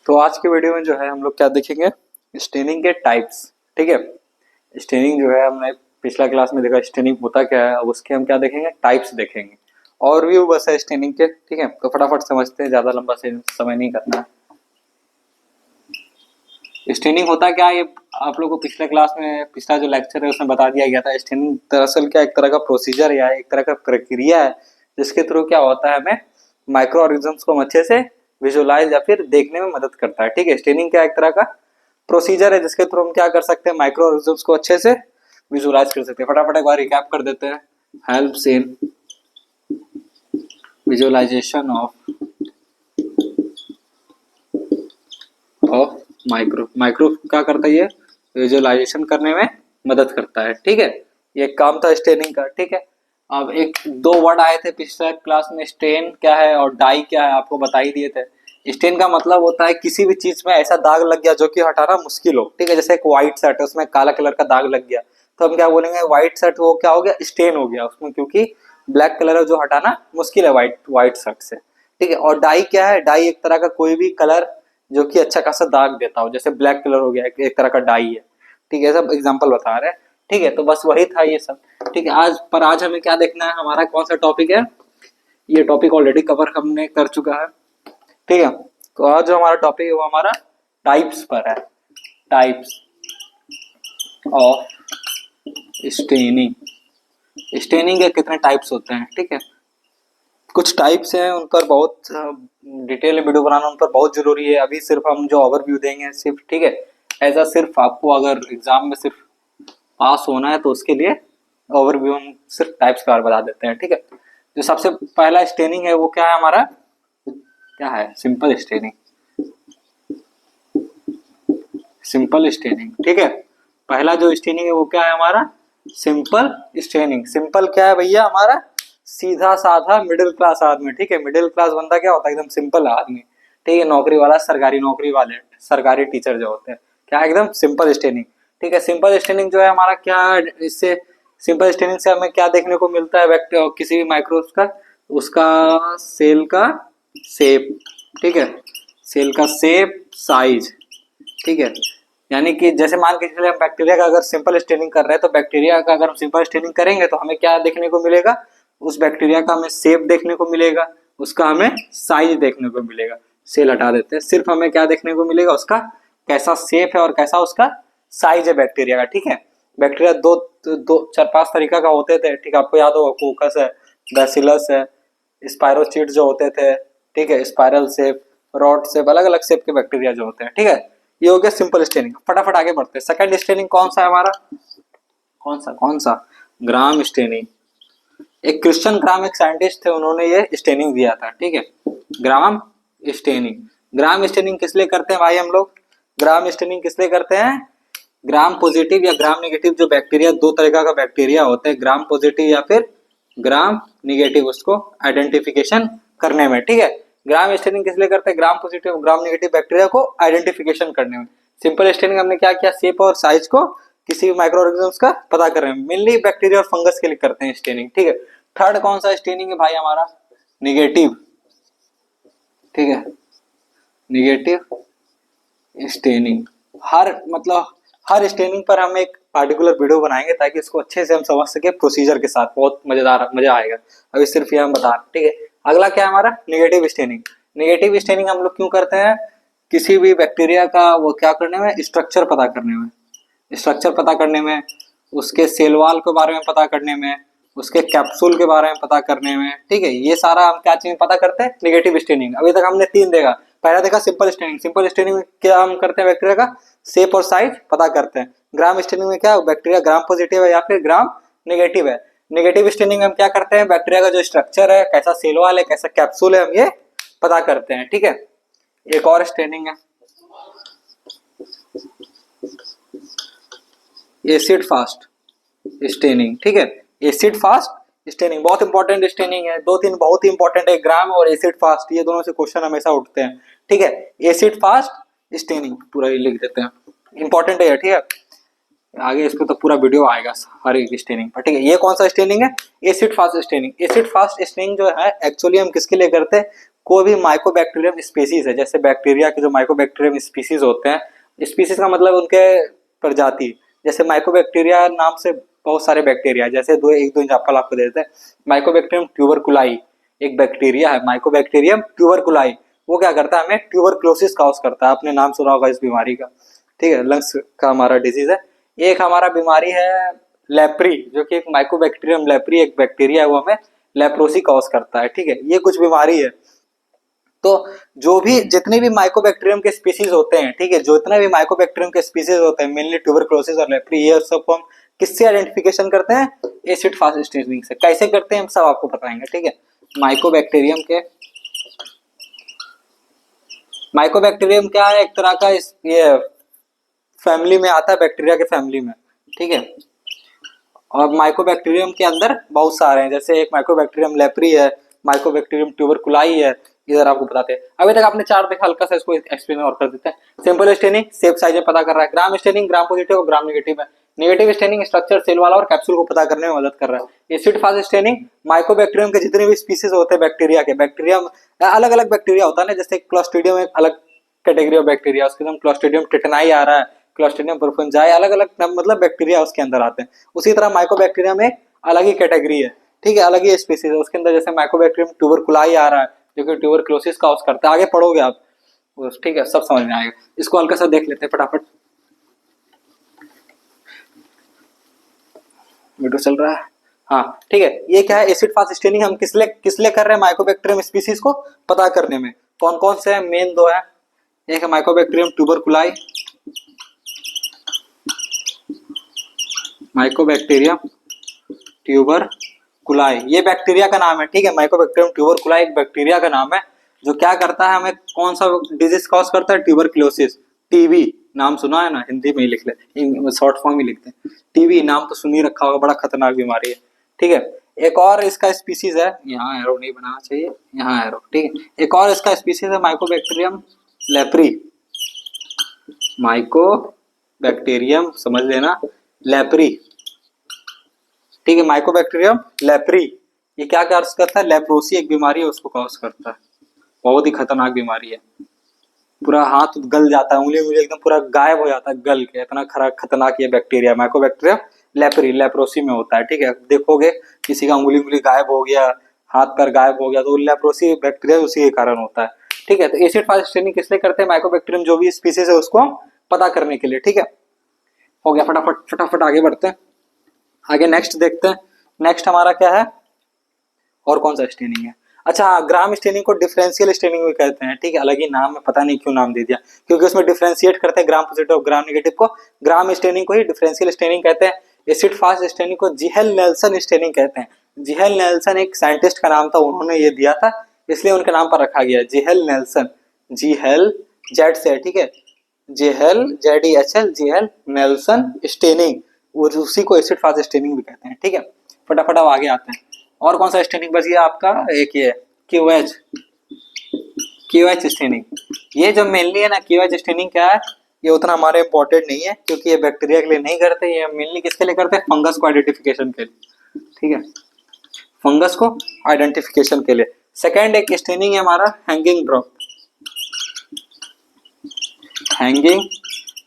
तो आज के वीडियो में जो है हम लोग क्या देखेंगे, स्टेनिंग के टाइप्स। ठीक है, स्टेनिंग जो है हमने पिछला क्लास में देखा स्टेनिंग होता क्या है, अब उसके हम क्या देखेंगे, टाइप्स देखेंगे। और व्यू बस है स्टेनिंग के। ठीक है, तो फटाफट समझते हैं, ज्यादा लंबा से समय नहीं करना है। स्टेनिंग होता क्या है, ये आप लोगों को पिछले क्लास में, पिछला जो लेक्चर है उसमें बता दिया गया था। स्टेनिंग दरअसल क्या एक तरह का प्रोसीजर या एक तरह का प्रक्रिया है जिसके थ्रू क्या होता है, हमें माइक्रो ऑर्गेनिजम्स को अच्छे से विजुलाइज या फिर देखने में मदद करता है। ठीक है, स्टेनिंग क्या एक तरह का प्रोसीजर है जिसके थ्रू हम क्या कर सकते हैं, माइक्रो ऑर्गेनिजम्स को अच्छे से विजुलाइज कर सकते हैं। फटाफट एक बार रिकैप कर देते हैं। Helps in visualization of micro क्या करता है, ये विजुअलाइजेशन करने में मदद करता है। ठीक है, ये काम था स्टेनिंग का। ठीक है, अब एक दो वर्ड आए थे पिछले क्लास में, स्टेन क्या है और डाई क्या है, आपको बता ही दिए थे। स्टेन का मतलब होता है किसी भी चीज में ऐसा दाग लग गया जो कि हटाना मुश्किल हो। ठीक है, जैसे एक व्हाइट शर्ट है, उसमें काला कलर का दाग लग गया, तो हम क्या बोलेंगे, व्हाइट शर्ट वो क्या हो गया, स्टेन हो गया उसमें, क्योंकि ब्लैक कलर है जो हटाना मुश्किल है व्हाइट शर्ट से। ठीक है, और डाई क्या है, डाई एक तरह का कोई भी कलर जो कि अच्छा खासा दाग देता हो, जैसे ब्लैक कलर हो गया, एक तरह का डाई है। ठीक है, सब एग्जांपल बता रहे हैं। ठीक है, तो बस वही था ये सब। ठीक है, आज हमें क्या देखना है, हमारा कौन सा टॉपिक है, ये टॉपिक ऑलरेडी कवर हमने कर चुका है। ठीक है, तो आज जो हमारा टॉपिक है वो हमारा टाइप्स पर है। Types of staining. स्टेनिंग के कितने टाइप्स होते हैं। ठीक है, कुछ टाइप्स हैं, उन पर बहुत डिटेल में वीडियो बनाना उन पर बहुत जरूरी है। अभी सिर्फ हम जो ओवरव्यू देंगे सिर्फ, ठीक है, ऐसा सिर्फ आपको अगर एग्जाम में सिर्फ पास होना है तो उसके लिए ओवरव्यू हम सिर्फ टाइप्स के बारे में बता देते हैं। ठीक है, जो सबसे पहला स्टेनिंग है वो क्या है हमारा, क्या है, सिंपल स्टेनिंग। Simple staining. ठीक है, पहला जो स्टेनिंग है वो क्या है हमारा, सिंपल स्टेनिंग। सिंपल क्या है भैया, हमारा सीधा साधा मिडिल क्लास आदमी। ठीक है, मिडिल क्लास बंदा क्या होता है, एकदम सिंपल आदमी। ठीक है, नौकरी वाला, सरकारी नौकरी वाले, सरकारी टीचर जो होते हैं, क्या है, एकदम सिंपल स्टेनिंग। ठीक है, सिंपल स्टेनिंग जो है हमारा क्या, इससे सिंपल स्टेनिंग से हमें क्या देखने को मिलता है, किसी भी माइक्रोब का, उसका सेल का शेप। ठीक है, सेल का शेप, साइज। ठीक है, यानी कि जैसे मान के चलिए हम बैक्टीरिया का अगर सिंपल स्टेनिंग कर रहे हैं, तो बैक्टीरिया का अगर हम सिंपल स्टेनिंग करेंगे तो हमें क्या देखने को मिलेगा, उस बैक्टीरिया का हमें शेप देखने को मिलेगा, उसका हमें साइज देखने को मिलेगा। सेल हटा देते हैं, सिर्फ हमें क्या देखने को मिलेगा, उसका कैसा शेप है और कैसा उसका साइज है बैक्टीरिया का। ठीक है, बैक्टीरिया दो दो चार पांच तरीका का होते थे। ठीक है, आपको याद होगा, कोकस है, बैसिलस है, स्पायरोचीट जो होते थे। ठीक है, स्पाइरल शेप, रॉड शेप, अलग अलग शेप के बैक्टीरिया जो होते हैं। ठीक है, ये हो गया सिंपल स्टेनिंग। फटाफट आगे बढ़ते हैं। सेकंड स्टेनिंग कौन सा है हमारा, कौन सा, ग्राम स्टेनिंग। एक क्रिश्चियन ग्राम, एक साइंटिस्ट थे, उन्होंने ये स्टेनिंग दिया था। ठीक है, ग्राम स्टेनिंग। ग्राम स्टेनिंग किस लिए करते हैं भाई हम लोग, ग्राम स्टेनिंग किस लिए करते हैं, ग्राम पॉजिटिव या ग्राम नेगेटिव जो बैक्टीरिया, दो तरीका का बैक्टीरिया होता है, ग्राम पॉजिटिव या फिर ग्राम नेगेटिव, उसको आइडेंटिफिकेशन करने में। ठीक है, ग्राम स्टेनिंग किस लिए करते हैं, gram positive gram negative bacteria को आइडेंटिफिकेशन करने में। सिंपल स्टेनिंग हमने क्या किया, शेप और साइज को किसी भी माइक्रो ऑर्गेनिजम्स का पता करने में, मेनली बैक्टीरिया और फंगस के लिए करते हैं स्टेनिंग। ठीक है, थर्ड कौन सा स्टेनिंग है भाई हमारा, निगेटिव। ठीक है, निगेटिव स्टेनिंग। हर स्टेनिंग पर हम एक पार्टिकुलर वीडियो बनाएंगे ताकि इसको अच्छे से हम समझ सके प्रोसीजर के साथ, बहुत मजा आएगा। अभी सिर्फ ये हम बता रहे। ठीक है, अगला क्या है हमारा, निगेटिव स्टेनिंग। निगेटिव स्टेनिंग हम लोग क्यों करते हैं, किसी भी बैक्टीरिया का वो क्या करने में, स्ट्रक्चर पता करने में, स्ट्रक्चर पता करने में, उसके सेल वॉल के बारे में पता करने में, उसके कैप्सूल के बारे में पता करने में। ठीक है, ये सारा हम क्या चीज पता करते हैं, निगेटिव स्टेनिंग। अभी तक हमने तीन देखा, पहला देखा सिंपल स्टेनिंग। सिंपल स्टेनिंग में क्या हम करते हैं, बैक्टीरिया का शेप और साइज पता करते हैं। ग्राम स्टेनिंग में क्या, बैक्टीरिया ग्राम पॉजिटिव है या फिर ग्राम नेगेटिव है। नेगेटिव स्टेनिंग में हम क्या करते हैं, बैक्टीरिया का जो स्ट्रक्चर है, कैसा सेल वॉल है, कैसा कैप्सूल है, हम ये पता करते हैं। ठीक है, एक और स्टेनिंग है एसिड फास्ट स्टेनिंग। ठीक है, एसिड फास्ट स्टेनिंग बहुत इंपॉर्टेंट स्टेनिंग है। दो तीन बहुत ही इंपॉर्टेंट है, ग्राम और एसिड फास्ट, ये दोनों से क्वेश्चन हमेशा उठते हैं। ठीक है, एसिड फास्ट स्टेनिंग पूरा ही लिख देते हैं, इंपॉर्टेंट है। ठीक है, आगे इस पे तो पूरा वीडियो आएगा हर एक स्टेनिंग पर। ठीक है, ये कौन सा स्टेनिंग है, acid fast staining. Acid fast staining जो है एक्चुअली हम किसके लिए करते हैं, कोई भी माइकोबैक्टीरियम स्पीसीज है, जैसे बैक्टीरिया के जो माइकोबैक्टीरियम स्पीसीज होते हैं, स्पीसीज का मतलब उनके प्रजाति, जैसे माइकोबैक्टीरिया नाम से बहुत सारे बैक्टीरिया, जैसे एक दो एग्जांपल आपको दे देते हैं। माइकोबैक्टीरियम ट्यूबरकुलाई एक बैक्टीरिया है, माइकोबैक्टीरियम ट्यूबरकुलाई, वो क्या करता है, हमें ट्यूबरक्लोसिस कॉज करता है, आपने नाम सुना होगा इस बीमारी का, ठीक है, लंग्स का हमारा डिजीज है। एक हमारा बीमारी है लेप्री, जो कि एक माइकोबैक्टीरियम लेप्री एक बैक्टीरिया है, वो हमें लेप्रोसी कॉज करता है, ठीक है, ये कुछ बीमारी है। तो जो भी जितने भी माइकोबैक्टीरियम के स्पीसीज होते हैं, ठीक है, जो इतने भी माइकोबैक्टीरियम के स्पीसीज होते हैं, मेनली ट्यूबरक्लोसिस और लेप्री, ये सब हम किससे आइडेंटिफिकेशन करते हैं, एसिड फास्ट स्टेनिंग से। कैसे करते हैं हम सब आपको बताएंगे, ठीक है। माइकोबैक्टीरियम क्या है, एक तरह का ये फैमिली में आता है, बैक्टीरिया के फैमिली में, ठीक है। और माइकोबैक्टीरियम के अंदर बहुत सारे हैं, जैसे एक माइकोबैक्टीरियम लेप्री है, माइकोबैक्टीरियम ट्यूबरकुलाई है, इधर आपको बताते हैं। अभी तक आपने चार देखा, हल्का सा इसको एक्सप्लेन और कर देते हैं। सिंपल स्टेनिंग शेप साइज में पता कर रहा है, ग्राम स्टेनिंग ग्राम पॉजिटिव और ग्राम नेगेटिव है, नेगेटिव स्टेनिंग स्ट्रक्चर सेल वाला और कैप्सूल को पता करने में मदद कर रहा है। एसिड फास्ट स्टेनिंग माइकोबैक्टीरियम के जितने भी स्पीसीज होते हैं बैक्टीरिया के, बैक्टीरिया अलग अलग बैक्टीरिया होता है ना, जैसे क्लोस्ट्रीडियम एक अलग कैटेगरी ऑफ बैक्टीरिया, उसके अंदर क्लोस्ट्रीडियम टेटनाई आ रहा है, क्लोस्ट्रीडियम परफुंजाई, अलग अलग मतलब बैक्टीरिया उसके अंदर आते हैं। उसी तरह माइकोबैक्टीरिया में अलग ही कैटेगरी है, ठीक है, अलग ही स्पीसीज है, उसके अंदर जैसे माइकोबैक्टीरियम ट्यूबरकुलाई आ रहा है, जो कि ट्यूबरक्लोसिस कॉज करता है, आगे पढ़ोगे आप, ठीक है, सब समझ में आएगा। इसको हल्का सा देख लेते हैं फटाफट, वीडियो चल रहा है, हाँ ठीक है। ये क्या है, एसिड फास्ट स्टेनिंग हम किसले कर रहे हैं, माइकोबैक्टीरियम स्पीसीज को पता करने में। कौन कौन से हैं, मेन दो है, एक है माइकोबैक्टीरियम ट्यूबरकुलाई, माइकोबैक्टीरियम ट्यूबरकुलाई, ये बैक्टीरिया का नाम है, ठीक है। माइकोबैक्टीरियम ट्यूबरकुलाई एक बैक्टीरिया का नाम है, जो क्या करता है, हमें कौन सा डिजीज कॉज करता है, ट्यूबरक्लोसिस, टीबी, नाम सुना है ना, हिंदी में ही लिख ले, शॉर्ट फॉर्म ही लिखते हैं, टीबी नाम तो सुन ही रखा होगा, बड़ा खतरनाक बीमारी है, ठीक है। एक और इसका स्पीसीज है, यहाँ एरो नहीं बनाना चाहिए, यहाँ एरो, ठीक है। एक और इसका स्पीसीज है माइकोबैक्टीरियम लेप्री, माइकोबैक्टीरियम समझ लेना लेप्री, ठीक है, माइकोबैक्टीरियम लेप्री, ये क्या कॉज करता है, लेप्रोसी एक बीमारी है, उसको कॉज करता है, बहुत ही खतरनाक बीमारी है, पूरा हाथ गल जाता है, उंगली एकदम पूरा गायब हो जाता है गल के, इतना खतरनाक ये बैक्टीरिया माइकोबैक्टीरियम लेप्री, लेप्रोसी में होता है, ठीक है। देखोगे किसी का उंगली गायब हो गया, हाथ पैर गायब हो गया, तो लेप्रोसी बैक्टीरिया उसी के कारण होता है, ठीक है। तो एसिड फास्ट स्टेनिंग किसलिए करते हैं, माइकोबैक्टीरियम जो भी स्पीसीज है उसको पता करने के लिए, ठीक है। हो गया, फटाफट फटाफट आगे बढ़ते हैं, आगे नेक्स्ट देखते हैं। नेक्स्ट हमारा क्या है, और कौन सा स्टेनिंग है, अच्छा हाँ, ग्राम स्टेनिंग को डिफरेंशियल स्टेनिंग भी कहते हैं, ठीक है, अलग ही नाम है, पता नहीं क्यों नाम दे दिया, क्योंकि उसमें डिफरेंशिएट करते हैं ग्राम पॉजिटिव और ग्राम नेगेटिव को, ग्राम स्टेनिंग को ही डिफरेंशियल स्टेनिंग कहते हैं। एसिड फास्ट स्टेनिंग को जिहेल नेल्सन स्टेनिंग कहते हैं, जिहेल नेल्सन एक साइंटिस्ट का नाम था, उन्होंने ये दिया था, इसलिए उनके नाम पर रखा गया जिहेल नेल्सन, जिहेल जेड से, ठीक है, जिहेल JEDHL जिहेल नेल्सन स्टेनिंग, उसी को एसिड फास्ट स्टेनिंग भी कहते हैं, ठीक है। फटाफट अब आगे आते हैं, और कौन सा स्टेनिंग बच गया आपका, एक ये क्यूएच स्टेनिंग, ये जो मेनली है ना, क्यूएच स्टेनिंग क्या है, ये उतना हमारे इंपॉर्टेंट नहीं है, क्योंकि ये बैक्टीरिया के लिए नहीं करते, ये मेनली किसके लिए करते हैं, फंगस को आइडेंटिफिकेशन के लिए, ठीक है, फंगस को आइडेंटिफिकेशन के लिए। सेकेंड एक स्टेनिंग है हमारा हैंगिंग ड्रॉप, हैंगिंग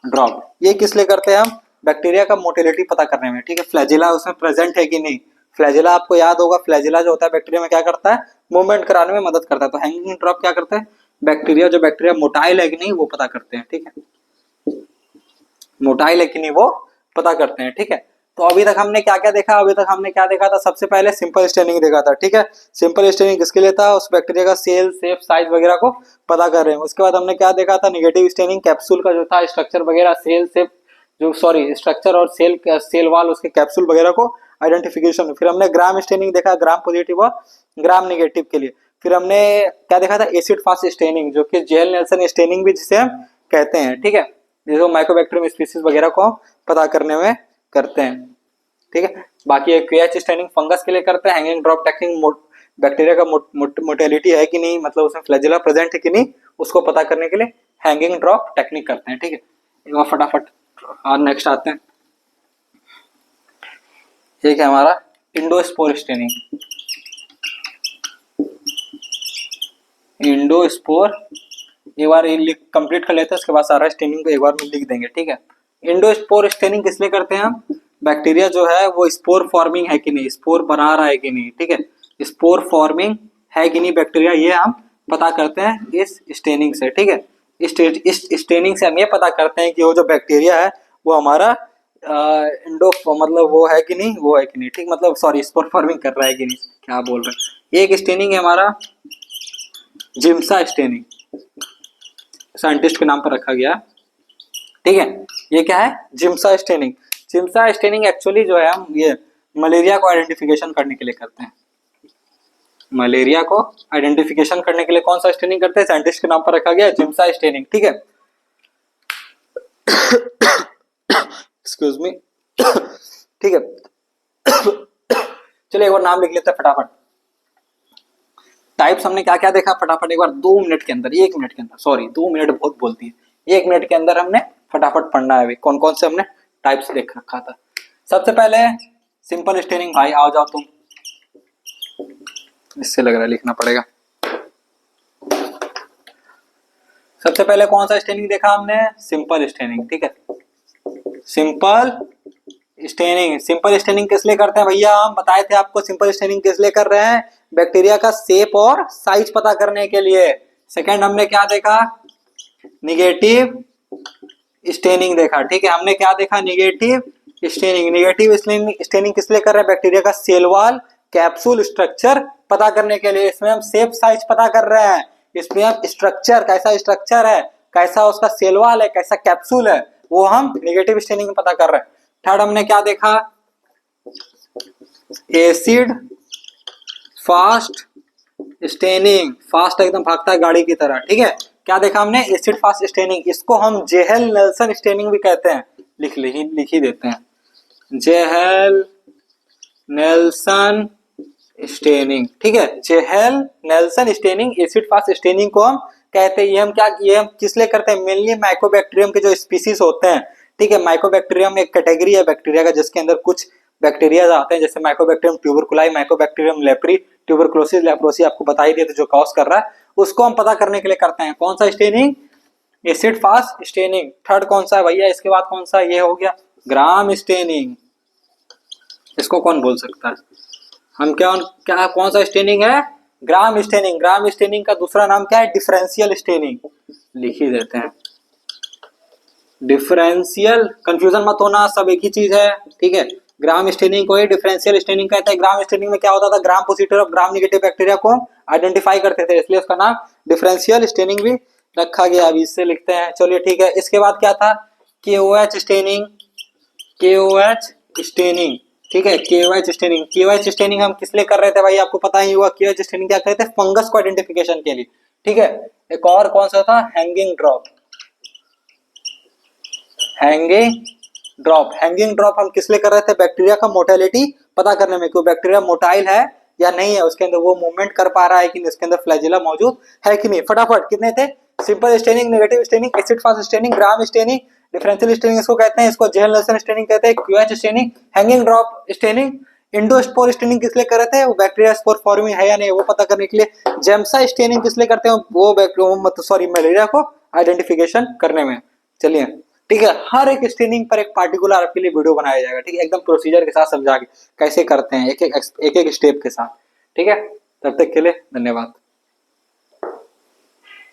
ड्रॉप, ये किस लिए करते हैं हम, बैक्टीरिया का मोटिलिटी पता करने में, ठीक है, फ्लैजिला उसमें प्रेजेंट है कि नहीं, फ्लैजिला आपको याद होगा, फ्लैजिला जो होता है बैक्टीरिया में क्या करता है, मूवमेंट कराने में मदद करता है, तो हैंगिंग ड्रॉप क्या करते हैं, बैक्टीरिया मोटाइल है कि नहीं वो पता करते हैं, ठीक है, मोटाइल है कि नहीं वो पता करते हैं, ठीक है। तो अभी तक हमने क्या क्या देखा, अभी तक हमने क्या देखा था, सबसे पहले सिंपल स्टेनिंग देखा था, ठीक है, सिंपल स्टेनिंग किसके लिए था, उस बैक्टीरिया का सेल शेप साइज वगैरह को पता कर रहे हैं। उसके बाद हमने क्या देखा था, नेगेटिव स्टेनिंग, कैप्सूल का जो था स्ट्रक्चर वगैरह, सेल शेप जो स्ट्रक्चर और सेल वाल उसके कैप्सूल वगैरह को आइडेंटिफिकेशन। फिर हमने ग्राम स्टेनिंग देखा, ग्राम पॉजिटिव और ग्राम नेगेटिव के लिए। फिर हमने क्या देखा था, एसिड फास्ट स्टेनिंग, जो कि जेल नेल्सन स्टेनिंग भी जिसे हम कहते हैं, ठीक है, जो माइकोबैक्टीरियम स्पीसीज वगैरह को पता करने में करते हैं, ठीक है। बाकी क्यूएच स्टेनिंग फंगस के लिए करते हैं, हैंगिंग ड्रॉप टेक्निक बैक्टीरिया का मोटेलिटी है कि नहीं, मतलब उसमें फ्लैजिला प्रेजेंट है कि नहीं, उसको पता करने के लिए हैंगिंग ड्रॉप टेक्निक करते हैं, ठीक है। एक बार फटाफट और नेक्स्ट आते हैं, ठीक है, हमारा इंडोस्पोर स्टेनिंग, इंडोस्पोर, एक बार ये लिख कंप्लीट कर लेते हैं, उसके बाद सारा स्टेनिंग को एक बार में लिख देंगे, ठीक है। इंडोस्पोर स्टेनिंग किस लिए करते हैं हम? बैक्टीरिया जो है वो स्पोर फॉर्मिंग है कि नहीं, स्पोर बना रहा है कि नहीं, ठीक है, स्पोर फॉर्मिंग है कि नहीं बैक्टीरिया, ये हम पता करते हैं इस स्टेनिंग से, ठीक है। इस स्टेनिंग से हम ये पता करते हैं कि वो जो बैक्टीरिया है वो हमारा इंडो मतलब वो है कि नहीं, वो है कि नहीं, ठीक, मतलब सॉरी स्पोर फॉर्मिंग कर रहा है कि नहीं, क्या बोल रहे हैं। एक स्टेनिंग है हमारा जिम्सा स्टेनिंग, साइंटिस्ट के नाम पर रखा गया, ठीक है। ये क्या है? Giemsa staining. Giemsa staining actually जो है हम ये मलेरिया को आइडेंटिफिकेशन करने के लिए करते हैं। मलेरिया को आइडेंटिफिकेशन करने के लिए कौन सा स्टेनिंग करते हैं? साइंटिस्ट के नाम पर रखा गया जिम्सा स्टेनिंग, ठीक है। एक्सक्यूज मी, ठीक है। चलिए एक बार नाम लिख लेते हैं फटाफट। टाइप्स हमने क्या क्या देखा फटाफट एक बार 2 मिनट के अंदर, 1 मिनट के अंदर, सॉरी 2 मिनट बहुत बोलती है, 1 मिनट के अंदर हमने फटाफट पढ़ना है अभी कौन कौन से हमने टाइप्स देख रखा था। सबसे पहले सिंपल स्टेनिंग, भाई आओ जाओ तुम, इससे लग रहा है लिखना पड़ेगा। सबसे पहले कौन सा स्टेनिंग देखा हमने? सिंपल स्टेनिंग, ठीक है। सिंपल स्टेनिंग, सिंपल स्टेनिंग किस लिए करते हैं भैया? हम बताए थे आपको सिंपल स्टेनिंग किस लिए कर रहे हैं, बैक्टीरिया का शेप और साइज पता करने के लिए। सेकंड हमने क्या देखा? निगेटिव स्टेनिंग देखा, ठीक है। हमने क्या देखा? Negative staining. निगेटिव स्टेनिंग किस लिए कर रहे हैं? बैक्टीरिया का सेल वॉल कैप्सूल स्ट्रक्चर पता करने के लिए। इसमें हम शेप साइज पता कर रहे हैं, इसमें हम स्ट्रक्चर, कैसा स्ट्रक्चर है, कैसा उसका सेल वॉल है, कैसा कैप्सूल है, वो हम निगेटिव स्टेनिंग में पता कर रहे हैं। थर्ड हमने क्या देखा? एसिड फास्ट स्टेनिंग, फास्ट एकदम भागता है गाड़ी की तरह, ठीक है। क्या देखा हमने? एसिड फास्ट स्टेनिंग, इसको हम जेहेल नेल्सन स्टेनिंग भी कहते हैं, लिख ही देते हैं, जेहेल नेल्सन स्टेनिंग, ठीक है। Ziehl Neelsen staining, acid fast staining को हम कहते हैं। ये हम किस लिए करते हैं? मेनली माइकोबैक्टीरियम के जो स्पीसीज होते हैं, ठीक है। माइकोबैक्टीरियम एक कैटेगरी है बैक्टीरिया का जिसके अंदर कुछ बैक्टीरिया आते हैं, जैसे mycobacterium tuberculae, mycobacterium leprae, tuberculosis leprosy आपको बता ही दिए थे जो कॉज कर रहा है, उसको हम पता करने के लिए करते हैं। कौन सा staining? Acid fast staining. Third कौन सा है भैया? इसके बाद कौन सा? ये हो गया ग्राम स्टेनिंग, इसको कौन बोल सकता है? हम क्या कौन सा स्टेनिंग है? Gram staining. ग्राम स्टेनिंग का दूसरा नाम क्या है? डिफरेंशियल स्टेनिंग, लिख ही देते हैं डिफरेंशियल, कंफ्यूजन मत होना, सब एक ही चीज है, ठीक है। ग्राम स्टेनिंग को ही डिफरेंशियल स्टेनिंग कहते हैं। ग्राम स्टेनिंग में क्या होता था? ग्राम पॉजिटिव और ग्राम नेगेटिव बैक्टीरिया को आइडेंटिफाई करते थे, इसलिए उसका नाम डिफरेंशियल स्टेनिंग भी रखा गया। अभी इससे लिखते हैं, चलिए ठीक है। इसके बाद क्या था? KOH स्टेनिंग, KOH स्टेनिंग, ठीक है। KOH स्टेनिंग, KOH स्टेनिंग हम किस लिए कर रहे थे भाई? आपको पता ही होगा KOH स्टेनिंग क्या कर रहे थे? फंगस को आइडेंटिफिकेशन के लिए, ठीक है। एक और कौन सा था? Hanging drop. Hanging drop, hanging drop हम किस लिए कर रहे थे? बैक्टीरिया का मोटेलिटी पता करने में, क्यों बैक्टीरिया मोटाइल है या नहीं है, उसके अंदर वो मूवमेंट कर पा रहा है कि नहीं, उसके अंदर फ्लैजिला मौजूद है कि नहीं। फटाफट कितने थे? Simple staining, negative staining, acid fast staining, gram staining, differential staining इसको कहते हैं, इसको जेल नेल्सन स्टेनिंग कहते हैं, QH staining, hanging drop staining. Endospore staining किस लिए कर रहे थे? वो बैक्टीरिया स्पोर फॉर्मिंग है या नहीं वो पता करने के लिए। जेम्सा स्टेनिंग किस लिए करते हैं? वो मलेरिया को आइडेंटिफिकेशन करने में। चलिए ठीक है, हर एक स्टेनिंग पर एक पार्टिकुलर आपके लिए वीडियो बनाया जाएगा, ठीक है, एकदम प्रोसीजर के साथ समझा के कैसे करते हैं, एक एक स्टेप के साथ, ठीक है। तब तक के लिए धन्यवाद।